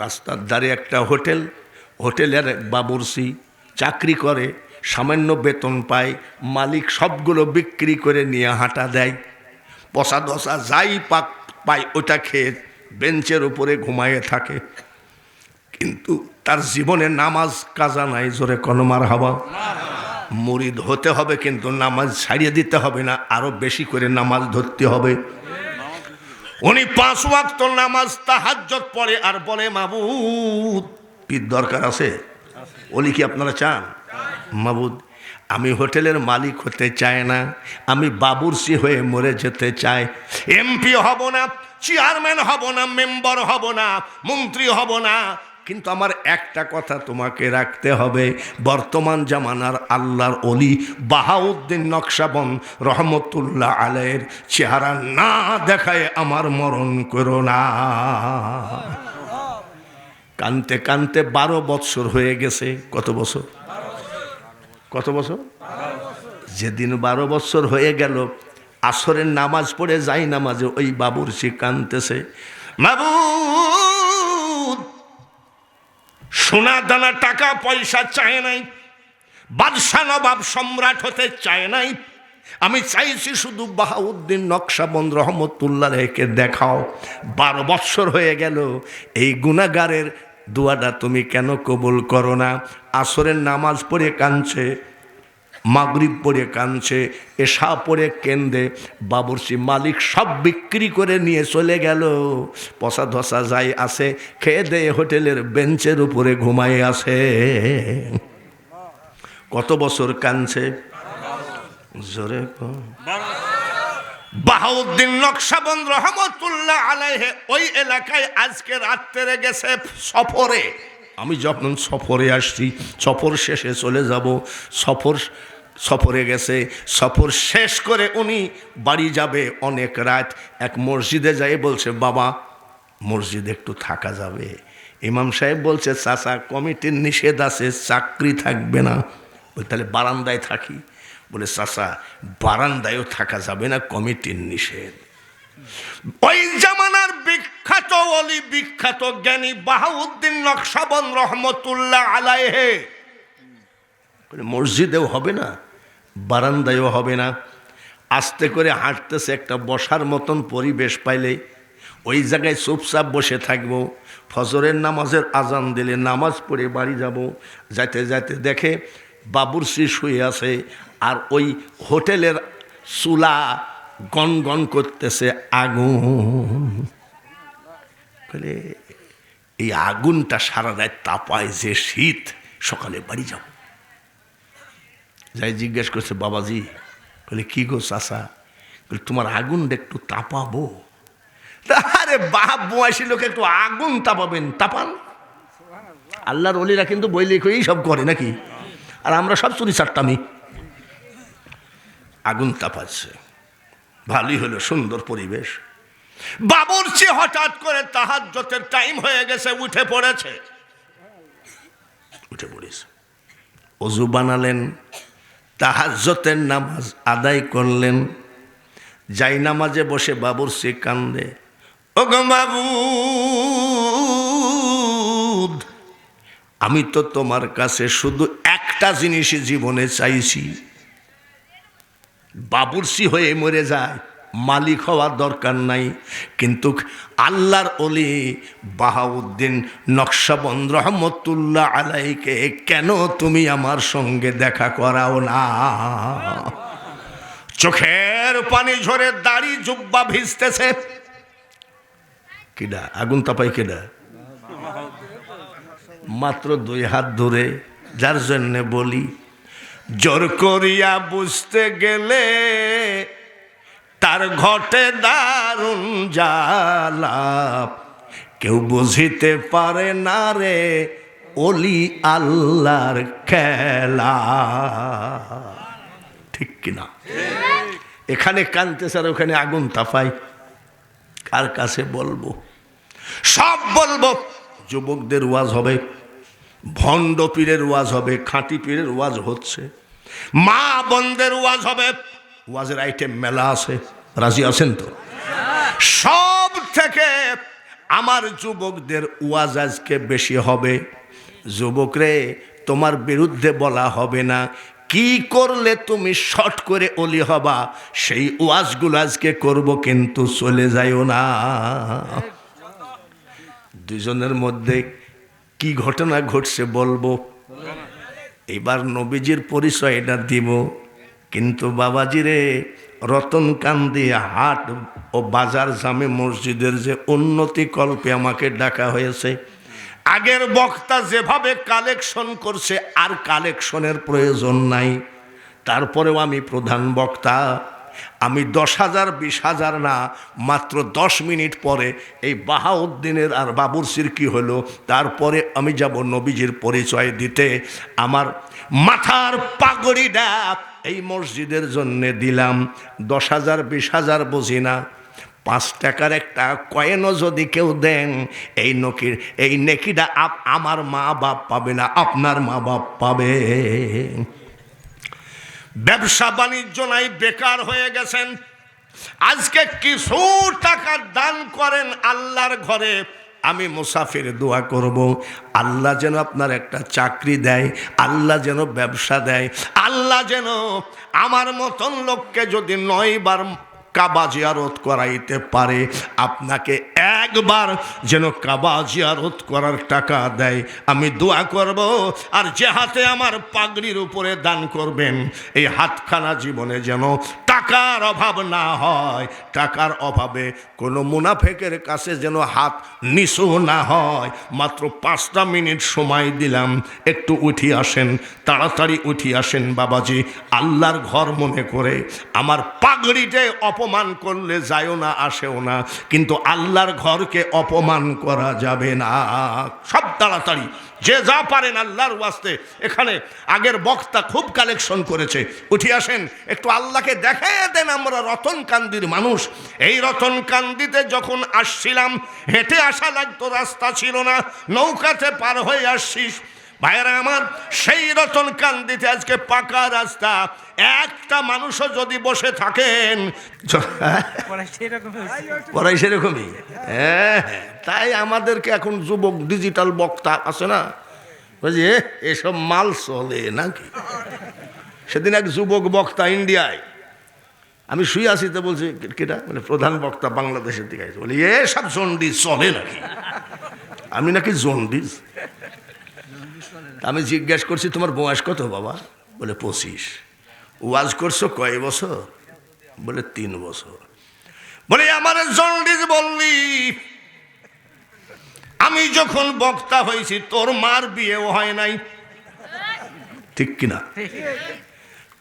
রাস্তার ধারে একটা হোটেল, হোটেলের বাবুর্চি চাকরি করে, সামান্য বেতন পায়, মালিক সবগুলো বিক্রি করে নিয়ে হাঁটা দেয়, পচা দশা যাই পায় ওটা খেয়ে বেঞ্চের উপরে ঘুমায়ে থাকে। কিন্তু তার জীবনে নামাজ কাজা নাই। জোরে কলমার হাওয়া। মুরিদ হতে হবে কিন্তু নামাজ ছাড়িয়ে দিতে হবে না, আরো বেশি করে নামাজ ধরতে হবে। উনি 5 ওয়াক্ত নামাজ তাহাজ্জুদ পড়ে আর বলে মাবুদ, পীর দরকার আছে, ওলি কি আপনারা চান? মাবুদ, আমি হোটেলের মালিক হতে চাই না, আমি বাবুর্চি হয়ে মরে যেতে চাই। এমপি হব না, চেয়ারম্যান হব না, মেম্বার হব না, মন্ত্রী হব না, কিন্তু আমার একটা কথা তোমাকে রাখতে হবে, বর্তমান জামানার আল্লাহর ওলি বাহাউদ্দিন নকশবন্দ রহমতুল্লাহ আলাইহির চেহারা না দেখায় আমার মরণ করো না। কানতে কানতে 12 বছর হয়ে গেছে। কত বছর? কত বছর? যেদিন 12 বছর হয়ে গেল, আসরের নামাজ পড়ে যাই নামাজে ওই বাবুর্চি কানতেছে, মাবুদ, সোনা দানা টাকা পয়সা চায় নাই, বাদশা নবাব সম্রাট হতে চায় নাই, আমি চাইছি শুধু বাহাউদ্দিন নকশবন্দ রহমতুল্লাহ আলাইহিকে দেখাও। 12 বছর হয়ে গেল, এই গুনাহগারের দোয়াটা তুমি কেন কবুল করো না? আসরের নামাজ পড়ে কাঁদছে, মাগরিব পড়ে কাঁদছে, এশা পড়ে কেন্দে, বাবুর্চি মালিক সব বিক্রি করে নিয়ে চলে গেল, পচা ধসা যাই আছে খেয়ে দেয়ে হোটেলের বেঞ্চের উপরে ঘুমায় আছে। কত বছর কাঁদছে? জোরে বাহাউদ্দিন নকশবন্দ রহমতুল্লাহ আলাইহি ওই এলাকায় আজকে রাত্রে গেছে সফরে। আমি যখন সফরে আসছি, সফর শেষে চলে যাব, সফরে গেছে, সফর শেষ করে উনি বাড়ি যাবে অনেক রাত। এক মসজিদে যাই বলছে, বাবা মসজিদে একটু থাকা যাবে? ইমাম সাহেব বলছে, চাচা কমিটির নিষেধ আছে, চাকরি থাকবে না। বলে তাহলে বারান্দায় থাকি? বলে চাচা বারান্দায়ও থাকা যাবে না, কমিটির নিষেধ। ওই জামানার বিখ্যাত ওলি, বিখ্যাত জ্ঞানী বাহাউদ্দিন নকশবন্দ রহমতুল্লাহ আলাইহি মসজিদেও হবে না, বারান্দায়ও হবে না। আস্তে করে হাঁটতেছে, একটা বসার মতন পরিবেশ পাইলে ওই জায়গায় চুপচাপ বসে থাকবো। ফজরের নামাজের আজান দিলে নামাজ পড়ে বাড়ি যাব। যাইতে যাইতে দেখে বাবুর্চি শুয়ে আছে, আর ওই হোটেলের চুলা গনগন করতেছে আগুন। বলে এই আগুনটা সারা রাত তাপায়, যে শীত, সকালে বাড়ি যাব। যাই জিজ্ঞেস করছে, বাবাজি, বলে কি গো চাচা? বলে তোমার আগুনটা একটু তাপাবো। আরে বাপ, বয়সী লোক একটু আগুন তাপাবেন, তাপান। আল্লাহর ওলিরা কিন্তু বই লিখেই সব করে নাকি, আর আমরা সব চুরি চাট্টামি। আগুন তাপাচ্ছে, ভালোই হলো, সুন্দর পরিবেশ। বাবুর্চি হঠাৎ করে তাহাজ্জুদের টাইম হয়ে গেছে, উঠে পড়েছে। ওযু বানালেন, তাহাজ্জুদের নামাজ আদায় করলেন। যাই নামাজে বসে বাবুর্চি কান্দে, ওগো মাবুদ, আমি তো তোমার কাছে শুধু একটা জিনিসই জীবনে চাইছি, বাবুর্চি হয়ে মরে যায়, মালিক হওয়ার দরকার নাই। কিন্তু আল্লাহর ওলি বাহাউদ্দিন নকশবন্দ রহমতুল্লাহ আলাইহিকে কেন তুমি আমার সঙ্গে দেখা করাও না? চোখের পানি ঝরে, দাড়ি জুব্বা ভিজতেছে। কিডা আগুন তাপাই? কেডা? মাত্র 2 হাত ধরে। যার জন্য বলি, জোর করিয়া বুঝতে গেলে তার ঘটে দারুণ জ্বালা, কেউ বুঝিতে পারে না রে ওলি আল্লাহর খেলা। ঠিক কিনা? এখানে কানতেছে আর ওখানে আগুন তাপাই। কার কাছে বলবো? সব বলবো। যুবকদের ওয়াজ হবে, ভণ্ড পীরের ওয়াজ হবে, খাঁটি পীরের ওয়াজ হচ্ছে, মা বোনদের ওয়াজ হবে। ওয়াজের আইটেম মেলা আছে, রাজি আছেন তো? সব থেকে আমার যুবকদের ওয়াজ আজকে বেশি হবে। যুবক রে, তোমার বিরুদ্ধে বলা হবে না, কি করলে তুমি শর্ট করে অলি হবা সেই ওয়াজগুলো আজকে করব, কিন্তু চলে যাইও না। দুজনের মধ্যে কি ঘটনা ঘটছে বলবো, এবার নবীজির পরিচয় এটা দিব। কিন্তু বাবাজিরে, রতনকান্দি হাট ও বাজার জামে মসজিদের যে উন্নতি কল্পে আমাকে ডাকা হয়েছে, আগের বক্তা যেভাবে কালেকশন করছে আর কালেকশনের প্রয়োজন নাই। তারপরেও আমি প্রধান বক্তা, আমি 10,000 20,000 না, মাত্র 10 মিনিট পরে এই বাহাউদ্দিনের আর বাবুরসির কি হলো, তারপরে আমি যাব নবীজির পরিচয় দিতে। আমার মাথার পাগড়িটা এই মসজিদের জন্যে দিলাম। 10,000 20,000 বুঝি না, 5 টাকার একটা কয়েনও যদি কেউ দেন, এই নেকিটা আমার মা বাপ পাবে না, আপনার মা বাপ পাবে। ব্যবসা বাণিজ্য নাই, বেকার হয়ে গেছেন, আজকে কিছু টাকা দান করেন আল্লাহর ঘরে। আমি মুসাফির দোয়া করব, আল্লাহ যেন আপনার একটা চাকরি দেয়, আল্লাহ যেন ব্যবসা দেয়, আল্লাহ যেন আমার মতন লোককে যদি 9 বার কাবা জিয়ারত করাইতে পারে, আপনাকে একবার যেন কাবা জিয়ারত করার টাকা দেয়, আমি দোয়া করব। আর যে হাতে আমার পাগড়ির উপরে দান করবেন, এই হাতখানা জীবনে যেন টাকার অভাব না হয়, টাকার অভাবে কোনো মুনাফেকের কাছে যেন হাত নিচু না হয়। মাত্র 5টা মিনিট সময় দিলাম, একটু উঠি আসেন, তাড়াতাড়ি উঠি আসেন বাবাজি, আল্লাহর ঘর মনে করে। আমার পাগড়িতে অপমান করলে যায়ও না, আসেও না, কিন্তু আল্লাহর ঘরকে অপমান করা যাবে না। সব তাড়াতাড়ি যে যা পারেন আল্লাহর ওয়াস্তে। এখানে আগের বক্তা খুব কালেকশন করেছে, উঠি আসেন, একটু আল্লাহকে দেখাই দেন। আমরা রতনকান্দির মানুষ, এই রতনকান্দিতে যখন আসছিলাম হেঁটে আসা লাগতো, রাস্তা ছিল না, নৌকাতে পার হয়ে আসছিস। ভাইরা আমার, সেই রতনকান্দিতে আজকে পাকা রাস্তা, একটা মানুষও যদি বসে থাকেন, পড়াই সেরকমই। হ্যাঁ, তাই আমাদেরকে এখন যুবক ডিজিটাল বক্তা আছে না, বুঝলি, এসব মাল চলে নাকি। সেদিন এক যুবক বক্তা ইন্ডিয়ায়, আমি শুয়ে আছি তো বলছি, কেটা মানে প্রধান বক্তা বাংলাদেশের দিকে আছে, বলি এসব জন্ডিস চলে নাকি, আমি নাকি জন্ডিস। আমি জিজ্ঞাসা করছি, তোমার বয়স কত বাবা? বলে 25। ওয়াজ করছো কয় বছর? বলে 3 বছর। বলে আমার জন্ডিস বললি, আমি যখন বক্তা হয়েছি তোর মার বিয়েও হয় নাই, ঠিক কিনা?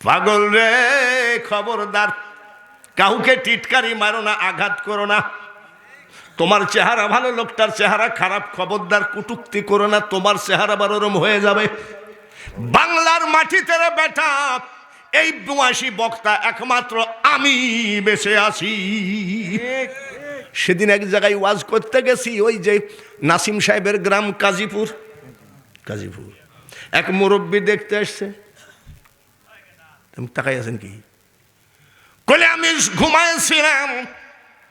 পাগল রে, খবরদার, কাউকে টিটকারি মারো না, আঘাত করো না। তোমার চেহারা ভালো, লোকটার চেহারা খারাপ, খবরদার কটূক্তি করো না, তোমার চেহারা আবার ওরম হয়ে যাবে। বাংলার মাটিতে রে বেটা, এই 82 বক্তা একমাত্র আমি বেঁচে আছি। সেদিন এক জায়গায় ওয়াজ করতে গেছি, ওই যে নাসিম সাহেবের গ্রাম কাজীপুর, এক মুরব্বী দেখতে আসছে। তাকাই আছেন কি? কলে আমি ঘুমাইছিলাম,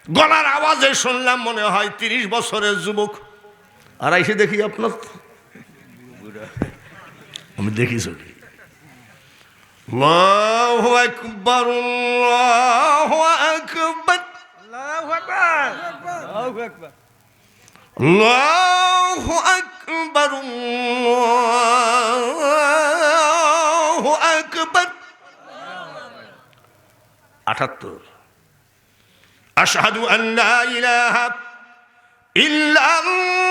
গলার আওয়াজে শুনলাম মনে হয় 30 বছরের যুবক। আর এসে দেখি আপনার, আমি দেখি চলি। আল্লাহু আকবার, আল্লাহু আকবার, আল্লাহু আকবার, আল্লাহু আকবার, আল্লাহু আকবার, আল্লাহু আকবার। 78 আশহাদু আল্লা ইলাহা ইল্লাল্লাহ,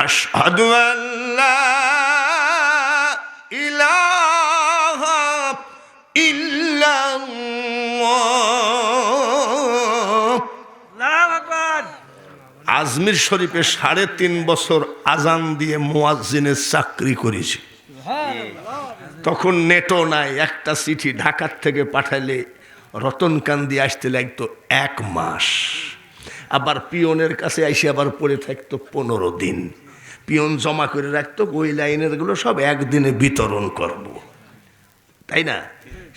আশহাদু আল্লা ইলাহা ইল্লাল্লাহ। আল্লাহু আকবার। আজমির শরীফে 3.5 বছর আজান দিয়ে মুয়াজ্জিনের চাকরি করেছি। তখন নেটও নাই, একটা চিঠি ঢাকার থেকে পাঠাইলে রতনকান্দি আসতে লাগতো 1 মাস, আবার পিয়নের কাছে আইসে আবার পড়ে থাকতো 15 দিন। পিয়ন জমা করে রাখতো, ওই লাইনেরগুলো সব একদিনে বিতরণ করব, তাই না?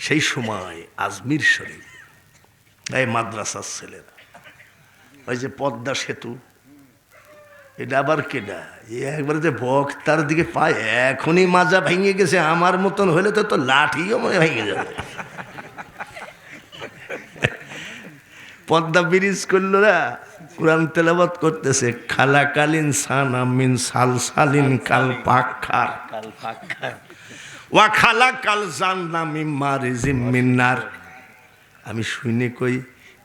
সেই সময় আজমির শরীফ এই মাদ্রাসার ছেলেরা, ওই যে পদ্মা সেতু, এটা আবার কেডা? একবারে যে বক্তার দিকে পায়, এখনই মাজা ভেঙে গেছে। আমার মতন হলে তো তো লাঠিও মনে ভেঙে যাবে। পদ্মা ব্রিজ করলো না, কোরআন তেলাওয়াত করতেছে, খালাকালিন সানা মিন সালসালিন কাল পাখার ওয়া খালাকাল জান্না মিন মারিজিম মিন নার। আমি শুনে কই,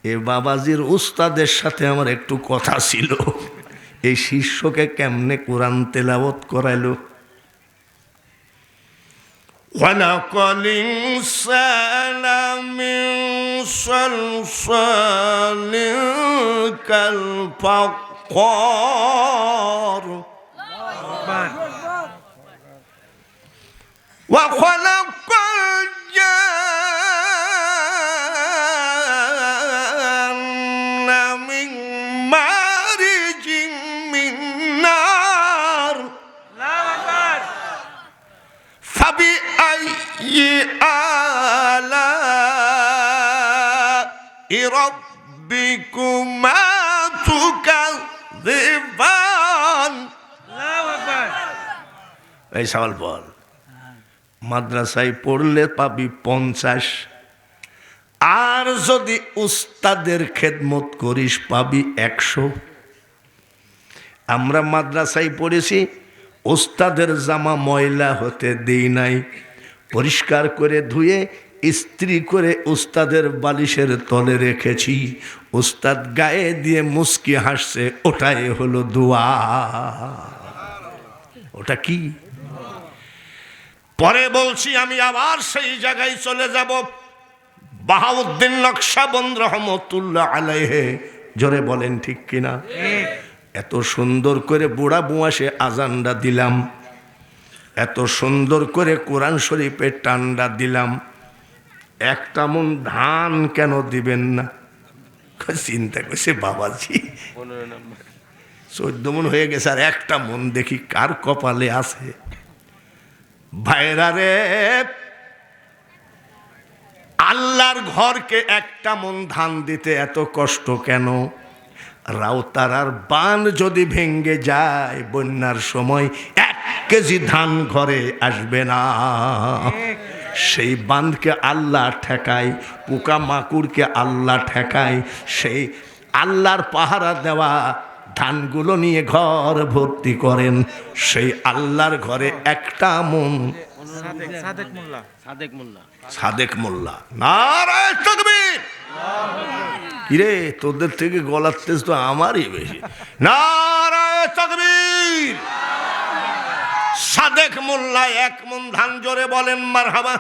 এ বাবাজির উস্তাদের সাথে আমার একটু কথা ছিল, এই শিষ্যকে কেমনে কোরআন তেলাওয়াত করাইলো। ওয়ালাকালিন সানা মিন সালসালিন কাল পাখার ওয়া খালাকাল জান্না মিন মারিজিম মিন নার। ফাবি আইয়ি আলাই রাব্বিকুমা তুকাযিবান। এই সওয়াল বল, মাদ্রাসায় পড়লে পাবি 50, আর যদি উস্তাদের খেদমত করিস পাবি 100। আমরা মাদ্রাসায় পড়েছি, উস্তাদের জামা ময়লা হতে দেই নাই, পরিষ্কার করে ধুয়ে ইস্ত্রি করে উস্তাদের বালিশের তলে রেখেছি। উস্তাদ গায়ে দিয়ে মুস্কি হাসছে, ওটাই হলো দোয়া। ওটা কি? পরে বলছি, আমি আবার সেই জায়গায় চলে যাব। বাহাউদ্দিন নকশবন্দ রহমতুল্লাহ আলাইহে, জোরে বলেন ঠিক কিনা? এত সুন্দর করে বুড়া বুয়াসে আজানটা দিলাম, এত সুন্দর করে কোরআন শরীফের টান্ডা দিলাম, একটা মন ধান কেন দিবেন না? চিন্তা করছে বাবাজি, 14 মন হয়ে গেছে, আর একটা মন দেখি কার কপালে আছে। ভাইরা রে, আল্লাহর ঘরকে একটা মন ধান দিতে এত কষ্ট কেন? রাউতারার বান যদি ভেঙ্গে যায় বন্যার সময় 1 কেজি ধান ঘরে আসবে না। সেই বাঁধকে আল্লাহ ঠেকায়, পোকা মাকুড়কে আল্লাহ ঠেকায়। সেই আল্লাহর পাহারা দেওয়া ধানগুলো নিয়ে ঘর ভর্তি করেন। সেই আল্লাহর ঘরে একটা মন। সাদেক মোল্লা, নারায়ে তাকবীর। কিরে, তোদের থেকে গলার তেজ তো আমারই বেশি। নারায়ে তাকবীর। সাদেক মোল্লা 1 মন ধান, জোরে বলেন মারহাবা।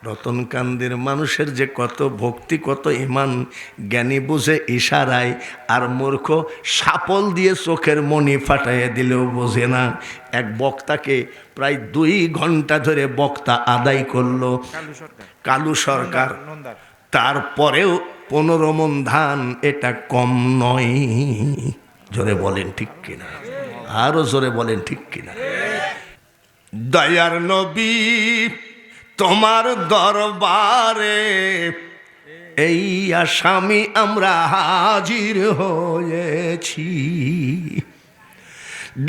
রতনকান্দির মানুষের যে কত ভক্তি, কত ইমান, জ্ঞানী বুঝে ইশারায়, আর মূর্খ সাপল দিয়ে চোখের মণি ফাটাইয়া দিলেও বোঝে না। এক বক্তাকে প্রায় 2 ঘন্টা ধরে বক্তা আদায় করলো, কালু সরকার। তারপরেও 15 মন ধান, এটা কম নয়। জোরে বলেন ঠিক কিনা? আরো জোরে বলেন ঠিক কিনা? দয়ার নবী তোমার দরবারে এই আসামি আমরা হাজির হয়েছি,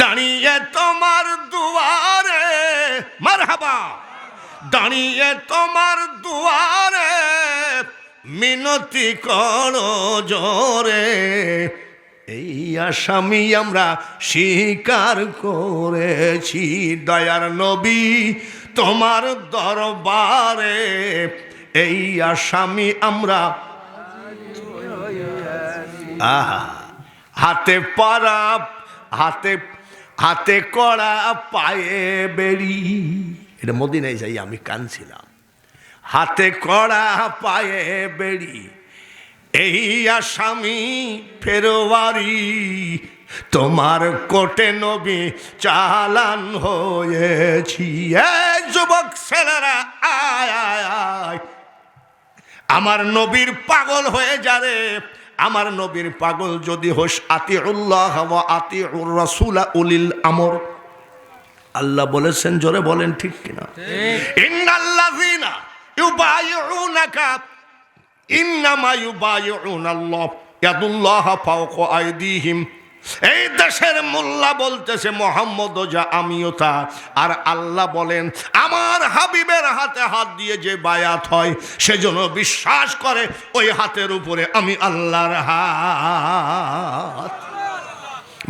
দাঁড়িয়ে তোমার দুয়ারে। মারহাবা। দাঁড়িয়ে তোমার দুয়ারে মিনতি করো জোরে, এই আসামি আমরা স্বীকার করেছি। দয়ার নবী তোমার দরবারে এই আসামি আমরা। আহা, হাতে পারা, হাতে কড়া, পায়ে বেড়ি। এটা মদিনায় যাই আমি কাঁদছিলাম। হাতে কড়া, পায়ে বেড়ি, এই আসামি ফেরওয়ারি। তোমার কোটে নবী চালান হয়েছি। যুবক ছেলেরা আয় আয় আয়, আমার নবীর পাগল হয়ে যারে। আমার নবীর পাগল যদি হোস, আতিউল্লাহ ওয়া আতিউর রাসূল উলিল আমর। আল্লাহ বলেছেন, জোরে বলেন ঠিক কিনা? ইন্নাল্লাযীনা ইউবাইউনাকা ইন্নামা ইউবাইউনাল্লাহ ইয়াদুল্লাহ ফাওকা আইদিহিম। এই দেশের মোল্লা বলতেছে মোহাম্মদ যা আমিও তা, আর আল্লাহ বলেন আমার হাবিবের হাতে হাত দিয়ে যে বায়াত হয় সেজন্য বিশ্বাস করে ওই হাতের উপরে আমি আল্লাহর হাত।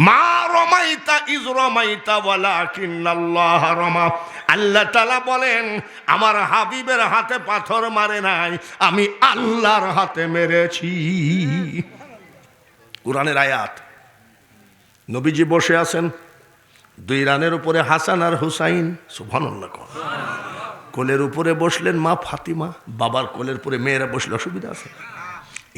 মা রমাইতা ইজ রমাইতা ওয়ালাকিন্নাল্লাহ রমা। আল্লাহ তাআলা বলেন আমার হাবিবের হাতে পাথর মারে নাই, আমি আল্লাহর হাতে মেরেছি। কুরআনের আয়াত। নবীজি বসে আছেন, 2 রানের উপরে হাসান আর হুসাইন, সুবহানাল্লাহ। কোলের উপরে বসলেন মা ফাতিমা, বাবার কোলের উপরে মেয়েরা বসলে অসুবিধা আছে?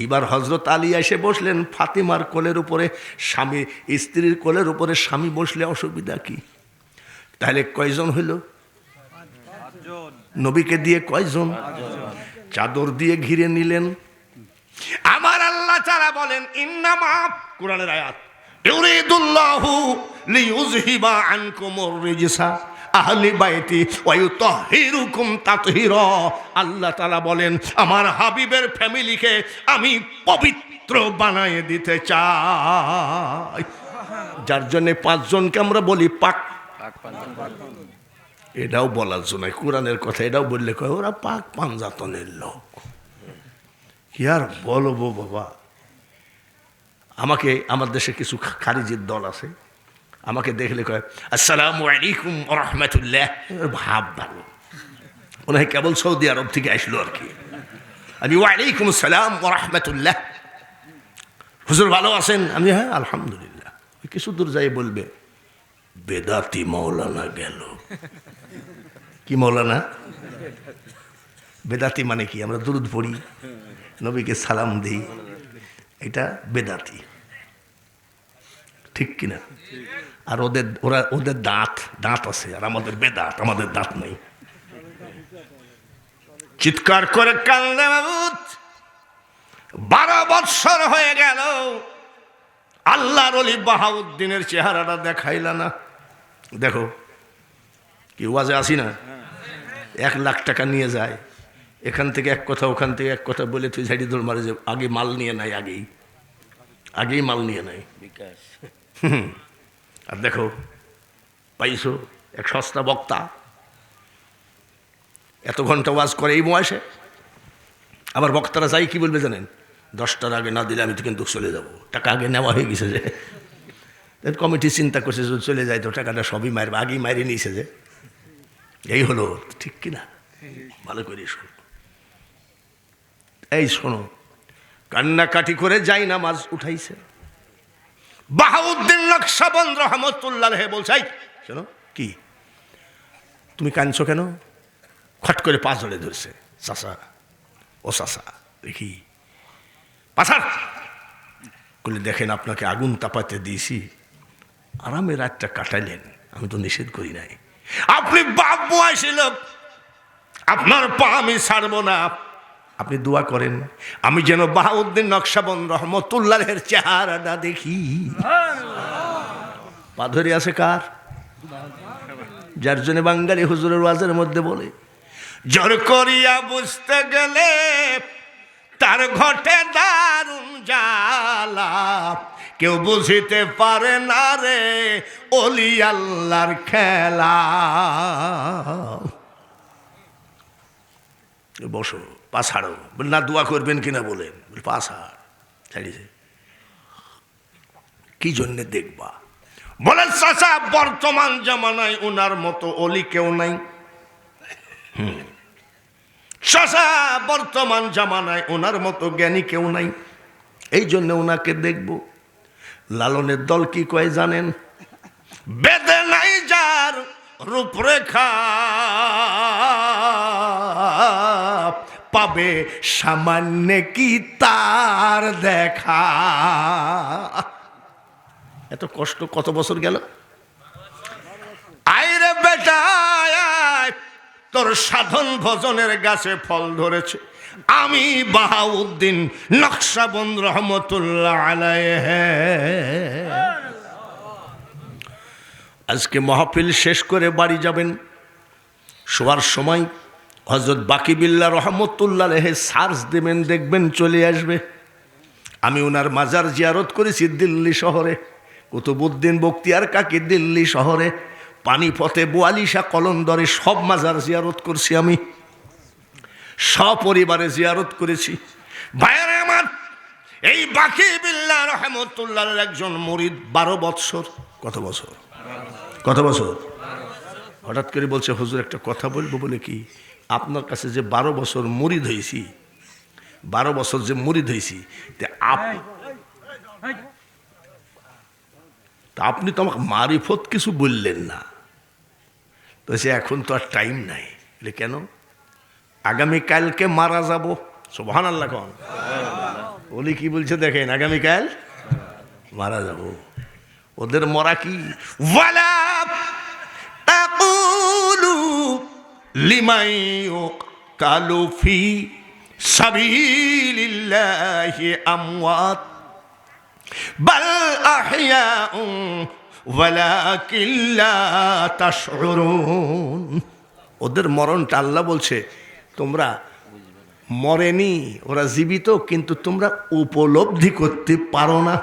এবার হযরত আলী এসে বসলেন ফাতিমার কোলের উপরে, স্বামী স্ত্রীর কোলের উপরে স্বামী বসলে অসুবিধা কি? তাহলে কয়জন হইল? নবীকে দিয়ে কয়জন? চাদর দিয়ে ঘিরে নিলেন। আমার আল্লাহ তাআলা বলেন ইন্নামা, কুরআনের আয়াত, ইউরিদুল্লাহু লিইউযহিবা আনকুমুর রিজসা আহলি বাইতি ওয়া ইউতাহহিরুকুম তাতহীরা। আল্লাহ তাআলা বলেন আমার হাবিবের ফ্যামিলিকে আমি পবিত্র বানায় দিতে চাই। যার জন্য 5 জনকে আমরা বলি পাক, এটাও বলার জন্য কোরআনের কথা, এটাও বললে কয় ওরা পাক পাঞ্জাতনের লোক। কি আর বলবো বাবা। আমাকে, আমার দেশে কিছু খারিজির দল আছে, আমাকে দেখলে কয় আসসালামু আলাইকুম ওয়া রাহমাতুল্লাহ। ভাব ভালো, মনে হয় কেবল সৌদি আরব থেকে আসলো আর কি। আমি ওয়া আলাইকুম আসসালাম ওয়া রাহমাতুল্লাহ, হুজুর ভালো আছেন? আমি হ্যাঁ আলহামদুলিল্লাহ। কিছু দূর যাই বলবে বেদাতি মাওলানা গেল। কি মাওলানা? বেদাতি মানে কি? আমরা দুরূদ পড়ি, নবীকে সালাম দিই, এটা বেদাতি, ঠিক কিনা? আর ওদের দাঁত আছে, আর আমাদের বেদাত, আমাদের দাঁত নেই। চিৎকার করে কান্দে মাবুদ, 12 বৎসর হয়ে গেল আল্লাহর ওলি বাহাউদ্দিনের চেহারাটা দেখাইলা না। দেখো কি ওয়াজে আসি না, 1 লাখ টাকা নিয়ে যায়, এখান থেকে এক কথা ওখান থেকে এক কথা বলে তুই ঝাড়ি দৌড় মারে যে আগে মাল নিয়ে নাই, আগেই মাল নিয়ে নাই বিকাশ। আর দেখো পাইছো এক সস্তা বক্তা, এত ঘন্টা ওয়াজ করে এই বয়সে। আবার বক্তারা চাই কি বলবে জানেন? 10টার আগে না দিলে আমি তো কিন্তু চলে যাব। টাকা আগে নেওয়া হয়ে গেছে যে, কমিটি চিন্তা করছে যদি চলে যায় তো টাকাটা সবই মারবে, আগেই মারি নিয়েছে যে। এই হলো, ঠিক কিনা? ভালো করে শোনো, এই শোনো, কান্নাকাটি করে যাই নামাজ উঠাইছে। বাহাউদ্দিন নকশবন্দ রহমতুল্লাহ বলছে শোনো, কি তুমি কাঁদছো কেন? খট করে পা জড়ে ধরছে। চাচা, ও চাচা দেখি পাশার বলে, দেখেন আপনাকে আগুন তাপাতে দিয়েছি, আরামে রাতটা কাটাইলেন, আমি তো নিষেধ করি নাই। আপনি বাপ বয়সী লোক, আপনার পা আমি ছাড়বো না, আপনি দোয়া করেন আমি যেন বাহাউদ্দিন নকশবন্দ রহমতুল্লাহের চেহারাটা দেখি। পা ধরে আছে কার? যার জন্য বাঙালি হুজুরের ওয়াজের মধ্যে বলে, জোর করিয়া বুঝতে গেলে তার ঘটে দারুণ জ্বালা, কেউ বুঝিতে পারে না রে ওলি আল্লাহর খেলা। বসো, পা ছাড়ো। না দোয়া করবেন কিনা বলেন, পা ছাড়, ছাড়িয়েছে। কি জন্যে দেখবা? বলেন চাচা বর্তমান জামানায় ওনার মতো অলি কেউ নাই। চাচা বর্তমান জামানায় ওনার মতো জ্ঞানী কেউ নাই, এই জন্য ওনাকে দেখব। লালনের দল কি কয় জানেন? বেদে নাই যার রূপরেখা, পাবে সামান্য কি তার দেখা। এত কষ্ট কত বছর গেল? আইরে বেটা তোর সাধন ভজনের গাছে ফল ধরেছে। আমি বাহাউদ্দিন নকশবন্দ রহমতুল্লাহ আলাইহি আজকে মাহফিল শেষ করে বাড়ি যাবেন, শোয়ার সময় হযরত বাকিবিল্লাহ রহমতুল্লাহ আলাইহি সার্চ দেবেন, দেখবেন চলে আসবে। আমি ওনার মাজার জিয়ারত করেছি দিল্লি শহরে, কুতুবউদ্দিন বখতিয়ার কাকি দিল্লি শহরে, পানিপথে, বোয়ালিশা, কলন্দরে সব মাজার জিয়ারত করছি আমি, সপরিবারে জিয়ারত করেছি। ভাইয়ারে আমার, এই বাকিবিল্লাহ রহমতুল্লাহ একজন মুরিদ 12 বৎসর। কত বছর? কত বছর? হঠাৎ করে বলছে হুজুর একটা কথা বলবো। বলে কি? আপনার কাছে যে 12 বছর মুরিদ হয়েছি, 12 বছর যে মুরিদ হয়েছি, তা আপনি তো আমাকে মারিফত কিছু বললেন না। তো সে এখন তো আর টাইম নাই। বলে কেন? আগামীকালকে মারা যাব। সুবহানাল্লাহ কোন বলি কি বলছে দেখেন, আগামীকাল মারা যাব। ওদের মরা কি? ওয়ালা তাকুলু লিমান ইউকালু ফি সাবিলিল্লাহি আমওয়াত বাল আহইয়াউ ওয়ালাকিন লা তাশউরুন। ওদের মরণটা আল্লাহ বলছে তোমরা মরেনি, ওরা জীবিত, কিন্তু তোমরা উপলব্ধি করতে পারো না।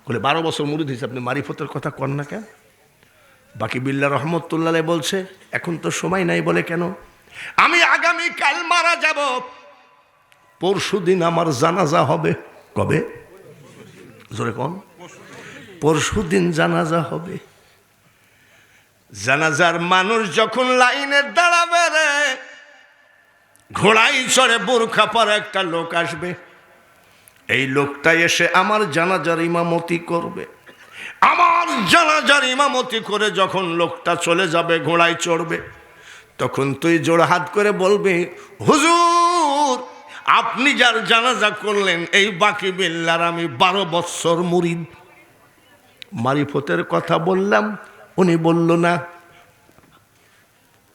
বলে 12 বছর মুরিদ হয়েছে, আপনি মারিফতের কথা কন না কেন? বাকিবিল্লাহ রহমতুল্লাহ বলছে এখন তো সময় নাই। বলে কেন? আমি আগামীকাল মারা যাব, পরশুদিন আমার জানাজা হবে। কবে? জোরে কোন? পরশুদিন জানাজা হবে। জানাজার মানুষ যখন লাইনে দাঁড়াবে রে, ঘোড়ায় চড়ে বোরখা পরা একটা লোক আসবে। এই লোকটা এসে আমার জানাজার ইমামতি করবে। আমার জানাজার ইমামতি করে যখন লোকটা চলে যাবে, ঘোড়ায় চড়বে, তখন তুই জোড়হাত করে বলবে, হুজুর আপনি যার জানাজা করলেন এই বাকিবিল্লাহর আমি 12 বৎসর মুরিদ। মারিফতের কথা বললাম, উনি বলল না।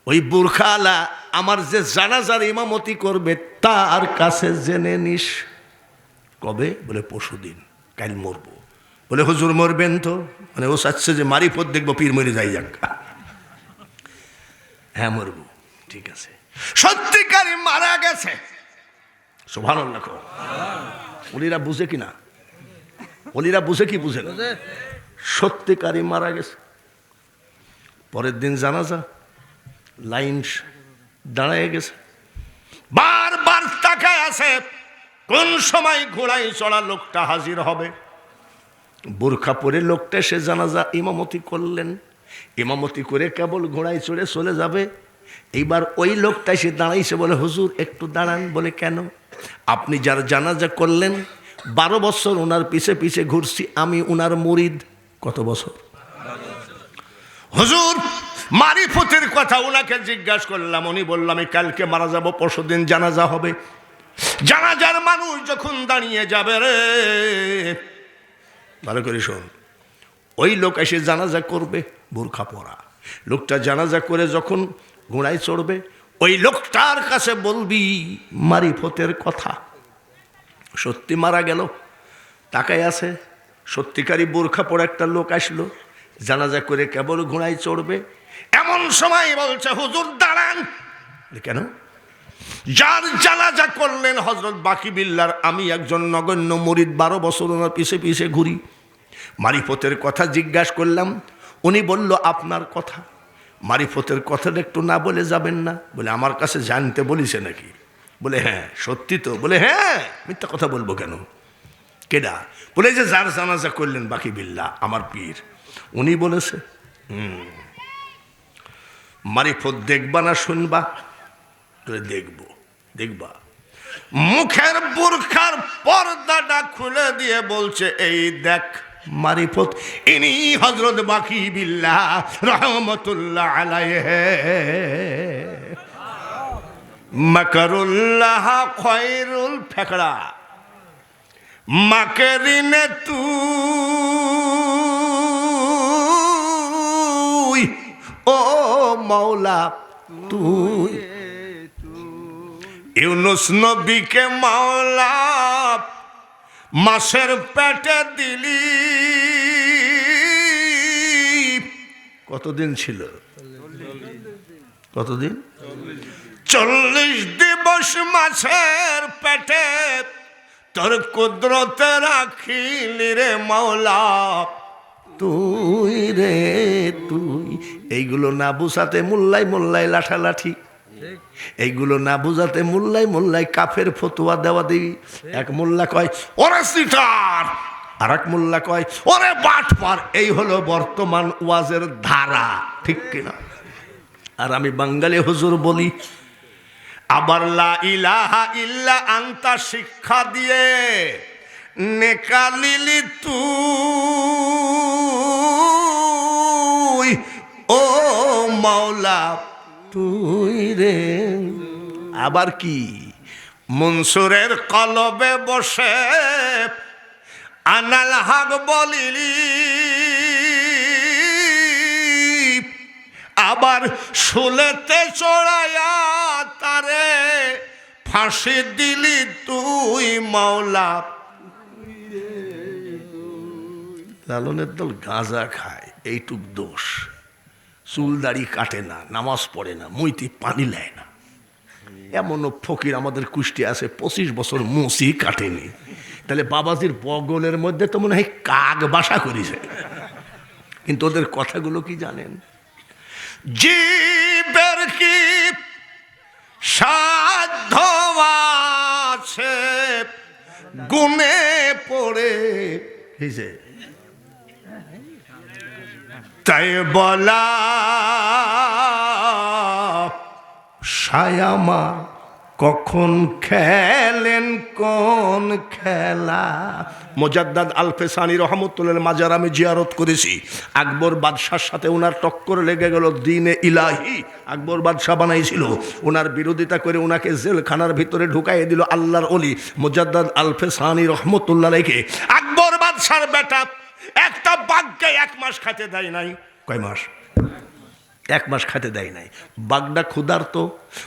ওই বুরখালা আমার যে জানাজার ইমামতি করবে তার কাছে জেনে নিস। কবে? বলে পরশুদিন। কাল মরবো। বলে হুজুর মরবেন তো? মানে ও চাচ্ছে যে মারিফত দেখবো, পীর মরে যাই যাক। হ্যাঁ মরবো। ঠিক আছে, সত্যিকারই মারা গেছে। সুবহানাল্লাহ। ওলিরা বুঝে কিনা? ওলিরা বুঝে কি বুঝে না? সত্যিকারই মারা গেছে। পরের দিন জানাজা, লাইন দাঁড়ায় গেছে, বারবার তাকায় আছে কোন সময় ঘোড়ায় চড়া লোকটা হাজির হবে। বোরখা পরে লোকটা সে জানাজা ইমামতি করলেন, ইমামতি করে কেবল ঘোড়ায় চড়ে চলে যাবে। এইবার ওই লোকটা সে দাঁড়াইছে, বলে হুজুর একটু দাঁড়ান। বলে কেন? আপনি যার জানাজা করলেন 12 বছর ওনার পিছে পিছে ঘুরছি আমি, ওনার মুরিদ। কত বছর? হুজুর মারিফতের কথা ওনাকে জিজ্ঞাসা করলাম, উনি বললাম আমি কালকে মারা যাব, পরশুদিন জানাজা হবে। জানাজার মানুষ যখন দাঁড়িয়ে যাবে রে, ভালো করে শোন, ওই লোক এসে জানাজা করবে, বোরখা পরা লোকটা জানাজা করে যখন ঘোড়ায় চড়বে, ওই লোকটার কাছে বলবি মারিফতের কথা। সত্যি মারা গেল, তাকায় আছে, সত্যিকারই বোরখা পরা একটা লোক আসলো, জানাজা করে কেবল ঘোড়ায় চড়বে। এমন সময় বলছে হুজুর দাঁড়ান। কেন? যার জানাজা করলেন হযরত বাকিবিল্লাহর আমি একজন নগণ্য মুরিদ, 12 বছর ওনার পিছে পিছে ঘুরি। মারিফতের কথা জিজ্ঞাসা করলাম, উনি বলল আপনার কথা। মারিফতের কথাটা একটু না বলে যাবেন না? বলে আমার কাছে জানতে বলিছে নাকি? বলে হ্যাঁ। সত্যি তো? বলে হ্যাঁ, মিথ্যা কথা বলবো কেন? কেডা? বলে যে যার জানাজা করলেন বাকিবিল্লাহ আমার পীর, উনি বলেছে। মারিফত দেখবা না শুনবা? দেখবো। দেখবা। মুখের বোরখার পর্দাটা খুলে দিয়ে বলছে এই দেখ মারিফত, ইনি হযরত বাকিবিল্লাহ রহমতুল্লাহ আলাইহি। মাকরুল্লাহ খয়রুল ফেকড়া, মাকরিনে তুই ও মাওলা তুই। ইউনুস নবীকে মাওলা মাছের পেটে দিলি, কতদিন ছিল? কতদিন? 40 দিবস মাছের পেটে তোর কুদরতে রাখিলি রে মাওলা তুই রে তুই। এইগুলো না বুঝাতে মোল্লাই মোল্লাই লাঠালাঠি, এইগুলো না বুঝাতে মোল্লাই মোল্লাই কাফের ফতোয়া দেওয়া দেবী। এক মোল্লা কয় ওরে সিটার, আর এক মোল্লা কয় ওরে বাটপার। এই হলো বর্তমান ওয়াজের ধারা, ঠিক কিনা? আর আমি বাঙালি হুজুর বলি, আবার লা ইলাহা ইল্লা আনতা শিক্ষা দিয়ে নেকালিলি তুই ও মাওলা তুই রে। আবার কি মনসুরের কলবে বসে আনাল হক বলিলি, আবার শুলেতে চড়াইয়া তারে ফাঁসি দিলি তুই মাওলা। লালনের দল গাঁজা খায়, এইটুক দোষ। চুল দাড়ি কাটে না, নামাজ পড়ে না, মুইতে পানি নেয় না। এমনও ফকির আমাদের কুষ্টি আছে 25 বছর মুসি কাটেনি। তাহলে বাবাজির বগলের মধ্যে তো মনে হয় কাক বাসা করেছে। কিন্তু ওদের কথাগুলো কি জানেন? জীবের কি সাধ্য আছে গুনে পড়ে তাই বলা সায়ামা কখন খেলেন কোন খেলা। মোজাদ্দাদ আলফেসানি রহমতুল্লাহ মাজার আমি জিয়ারত করেছি। আকবর বাদশার সাথে ওনার টক্কর লেগে গেল, দ্বীনে ইলাহি আকবর বাদশাহ বানাইছিল। ওনার বিরোধিতা করে ওনাকে জেলখানার ভিতরে ঢুকাইয়ে দিল আল্লাহর ওলি মোজাদ্দাদ আলফেসানি রহমতুল্লাহ রেখে। আকবর বাদশার বেটা একটা বাঘকে 1 মাস খেতে দেয় নাই। কয় মাস? 1 মাস খেতে দেয় নাই। বাঘটা ক্ষুধার্ত।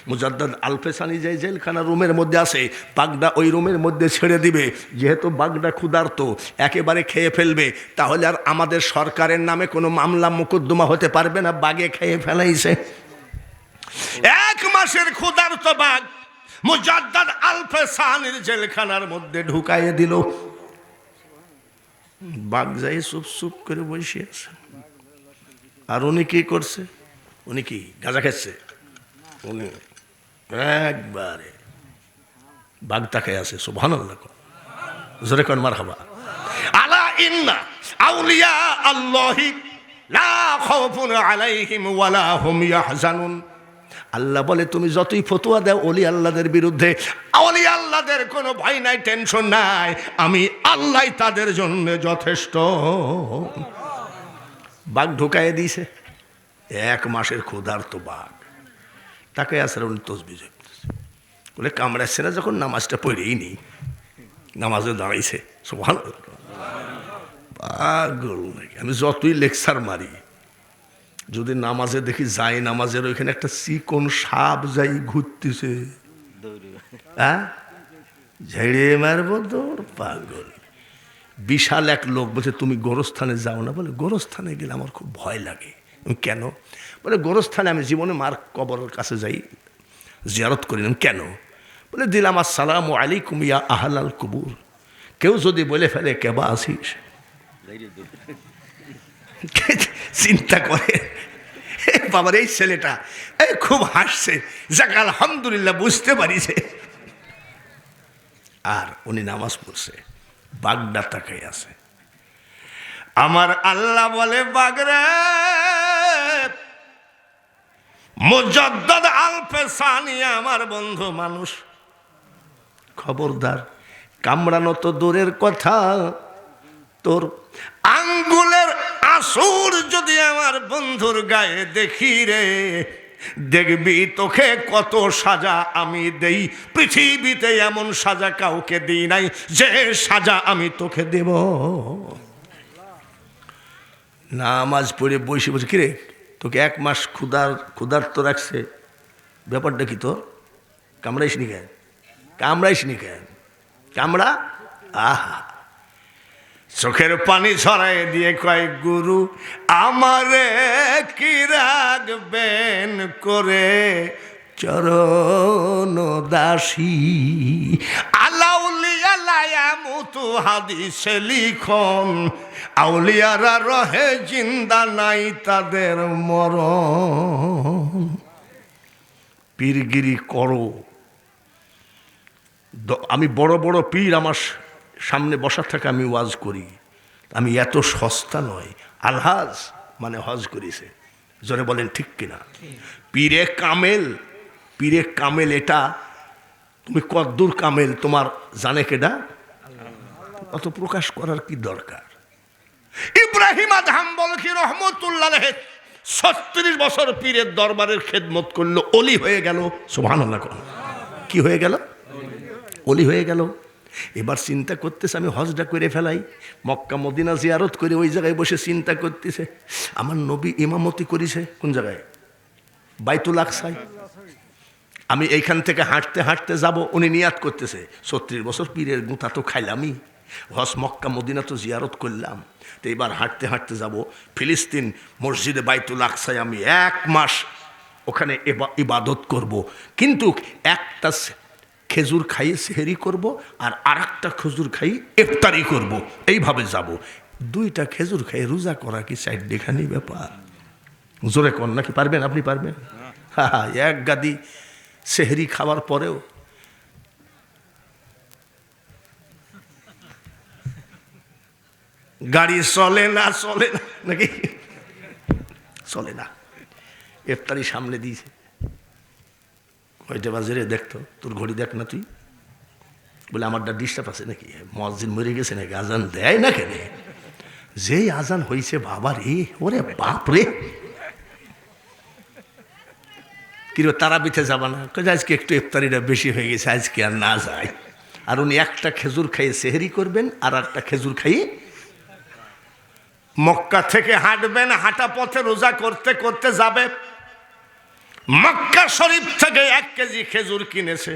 মুজাদ্দাদ আলফেসানি যে জেলখানা রুমের মধ্যে আছে, বাঘটা ওই রুমের মধ্যে ছেড়ে দিবে। যেহেতু বাঘটা ক্ষুধার্ত, একেবারে খেয়ে ফেলবে, তাহলে আর আমাদের সরকারের নামে কোনো মামলা মোকদ্দমা হতে পারবে না। বাঘে খেয়ে ফেলাইছে। 1 মাসের ক্ষুধার্ত বাঘ মুজাদ্দাদ আলফেসানির জেলখানার মধ্যে ঢুকাইয়ে দিল। বাঘ যাই চুপ চুপ করে বসে আছে। আর উনি কি করছে? উনি কি গাঁজা খাচ্ছে? উনি একবারে বাঘ তাকায় আছে। সুবহানাল্লাহ, জোরে কোন মারহাবা। আলা ইন্না আউলিয়া আল্লাহি লা খাউফুন আলাইহিম ওয়ালা হুম ইয়াহজানুন। আল্লাহ বলে তুমি যতই ফতোয়া দাও ওলি আল্লাহদের বিরুদ্ধে, ওলি আল্লাহদের কোনো ভয় নাই, টেনশন নাই, আমি আল্লাহ তাদের জন্য যথেষ্ট। বাঘ ঢুকাইয়ে দিয়েছে। 1 মাসের ক্ষুধার্ত বাঘ তাকে আসলে উনি তসবিহ বলে কামড়াচ্ছে না। যখন নামাজটা পড়েই নেই, নামাজে দাঁড়াইছে। সুবহানাল্লাহ, পাগল নাকি? আমি যতই লেকচার মারি, যদি নামাজে দেখি যাই নামাজের ওইখানে একটা চিকন সাপ যাই ঘুরতেছে, হ্যাঁ ঝেড়ে মারবো দৌড়। পাগল। বিশাল এক লোক বলছে তুমি গোরস্থানে যাও না? বলে গোরস্থানে গেলে আমার খুব ভয় লাগে। কেন? বলে গোরস্থানে আমি জীবনে মার কবরের কাছে যাই, জিয়ারত করিলাম। কেন? বলে দিলাম আসসালামু আলাইকুম ইয়া আহলাল কুবুর। কেউ যদি বলে ফেলে কেবা আসিস, চিন্তা করে বাবার এই ছেলেটা খুব হাসছে, যাক আলহামদুলিল্লাহ বুঝতে পারিছে। আর উনি নামাজ পড়ছে, বাগদা তাকাই আছে। আমার আল্লাহ বলে বাগরে মুজাদ্দাদ আলফেসানি আমার বন্ধু মানুষ, খবরদার কামড়ানো তো দূরের কথা, তোর আঙ্গুলের আসুর যদি আমার বন্ধুর গায়ে দেখি রে, দেখবি তোকে কত সাজা আমি দেই। পৃথিবীতে এমন সাজা কাউকে দিই নাই যে সাজা আমি তোকে দেব। নামাজ পড়ে বসে বসে কিরে তোকে 1 মাস ক্ষুধার্ত রাখছে, ব্যাপারটা কি তোর? কামড়াইস নি কেন? কামড়াইস নি কেন? কামড়া। আহা, চোখের পানি ছড়াই দিয়ে কয় গুরু আমারে কি রাখবেন করে, চরণ দাসী। আলাউলিয়া লায়ামুতু হাদিসে লিখন, আউলিয়ারা রহে জিন্দা নাই তাদের মরণ। পীরগিরি করো। আমি বড় বড় পীর আমার সামনে বসা থাকে, আমি ওয়াজ করি। আমি এত সস্তা নয়। আলহাজ মানে হজ করেছে, জোরে বলেন ঠিক কিনা? পীরে কামেল, পীরে কামেল এটা তুমি কদ্দুর কামেল তোমার জানে কেডা? অত প্রকাশ করার কি দরকার? ইব্রাহিম আদহাম বলকি রহমতুল্লাহ 36 বছর পীরের দরবারের খেদমত করলো, অলি হয়ে গেল। সুবহানাল্লাহ। কি হয়ে গেল? অলি হয়ে গেল। এবার চিন্তা করতেছে আমি হজটা করে ফেলাই, মক্কা মদিনা জিয়ারত করে ওই জায়গায় বসে চিন্তা করতেছে আমার নবী ইমামতি করেছে কোন জায়গায়? বাইতুল আকসায়। আমি এইখান থেকে হাঁটতে হাঁটতে যাব, উনি নিয়াত করতেছে 36 বছর পীরের গুঁতা তো খাইলামই, হজ মক্কা মদিনা তো জিয়ারত করলাম, তো এবার হাঁটতে হাঁটতে যাব ফিলিস্তিন মসজিদে বাইতুল আকসায়, আমি 1 মাস ওখানে ইবাদত করব, কিন্তু একটা খেজুর খাই সেহরি করব আর আরেকটা খেজুর খাই ইফতারি করব, এইভাবে যাব। 2টা খেজুর খাই রোজা করা কি সাইডখানি ব্যাপার? জোরে কর নাকি পারবেন? আপনি পারবেন? হ্যাঁ, 1 গাদি সেহরি খাওয়ার পরেও গাড়ি চলে না, চলে না নাকি? চলে না। ইফতারি সামনে দিয়েছে, কয়টা বাজে রে দেখতো, তোর ঘড়ি দেখ না তুই। বলে আমারটা ডিস্টার্ব আছে নাকি, মুয়াজ্জিন মরে গেছে নাকি, আজান দেয় না কেন? যেই আজান হয়েছে বাবা রে, ওরে বাপ রে, কিরে তারাবিতে যাবা না? আজকে একটু ইফতারিটা বেশি হয়ে গেছে, আজকে আর না যায়। আর উনি একটা খেজুর খাইয়ে সেহরি করবেন আর একটা খেজুর খাইয়ে মক্কা থেকে হাঁটবেন, হাঁটা পথে রোজা করতে করতে যাবে। মক্কা শরীফ থেকে 1 কেজি খেজুর কিনেছে,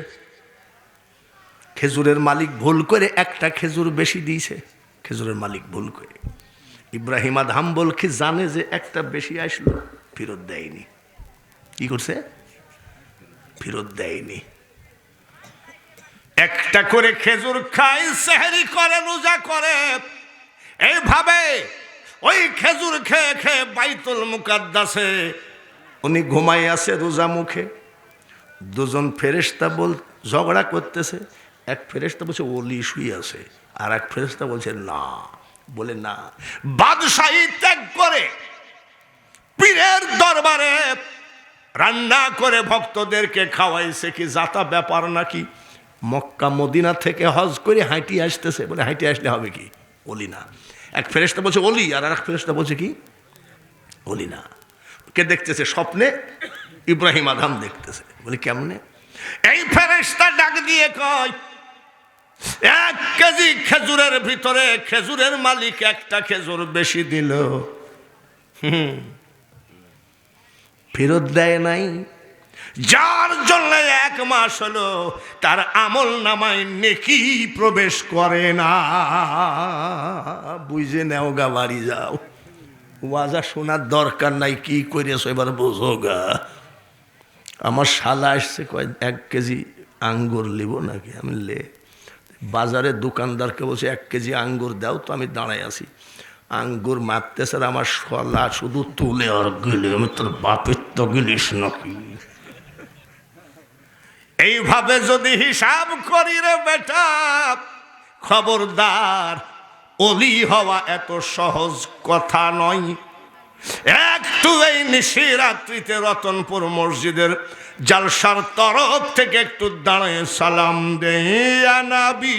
খেজুরের মালিক ভুল করে একটা খেজুর বেশি দিয়েছে, খেজুরের মালিক ভুল করে। ইব্রাহিম আদহাম বলকি জানে যে একটা বেশি আসলো, ফেরত দেয়নি। কি করছে? ফেরত দেয়নি। একটা করে খেজুর খায়, সেহরি করে, রোজা করে, এইভাবে ওই খেজুর খেয়ে খেয়ে বাইতুল মুকাদ্দাসে উনি ঘুমাই আছে রোজা মুখে। 2জন ফেরেশতা ঝগড়া করতেছে। এক ফেরেশতা বলছে ওলি শুয়ে আছে, আর এক ফেরেশতা বলছে না, বলে না, বাদশাহী ত্যাগ করে পীরের দরবারে রান্না করে ভক্তদেরকে খাওয়াইছে, কি জাতা ব্যাপার নাকি? মক্কা মদিনা থেকে হজ করে হাঁটি আসতেছে, বলে হাঁটি আসলে হবে কি? ওলি না। এক ফেরেশতা বলছে ওলি, আর এক ফেরেশতা বলছে কি? ওলি না। কে দেখতেছে? স্বপ্নে ইব্রাহিম আদহাম দেখতেছে। বলে কেমনে? এই ফেরেশতা ডাক দিয়ে কয় 1 কেজি খেজুরের ভিতরে খেজুরের মালিক একটা খেজুর বেশি দিল, ফেরত দেয় নাই, যার জন্য 1 মাস হলো তার আমল নামায় নেকি প্রবেশ করে না। বুঝে নেও গা, বাড়ি যাও, ওয়াজা শোনার দরকার নাই, কি করেছো এবার বোঝো গা। আমার শালা আসছে, কয় 1 কেজি আঙ্গুর লিব নাকি? আমি লে। বাজারে দোকানদারকে বলছে 1 কেজি আঙ্গুর দাও, তো আমি দাঁড়াই আছি, আঙ্গুর মাপতেছে, আমার শালা শুধু তুলে আর গিলে, আমি তোর বাপের তো গিলিস নাকি? এইভাবে যদি হিসাব করি রে বেটা, খবরদার, অলি হওয়া এত সহজ কথা নয়। একটু এই নিশিরাত্রিতে রতনপুর মসজিদের জালসার তরফ থেকে একটু দাঁড়ায় সালাম দে, ইয়া নবী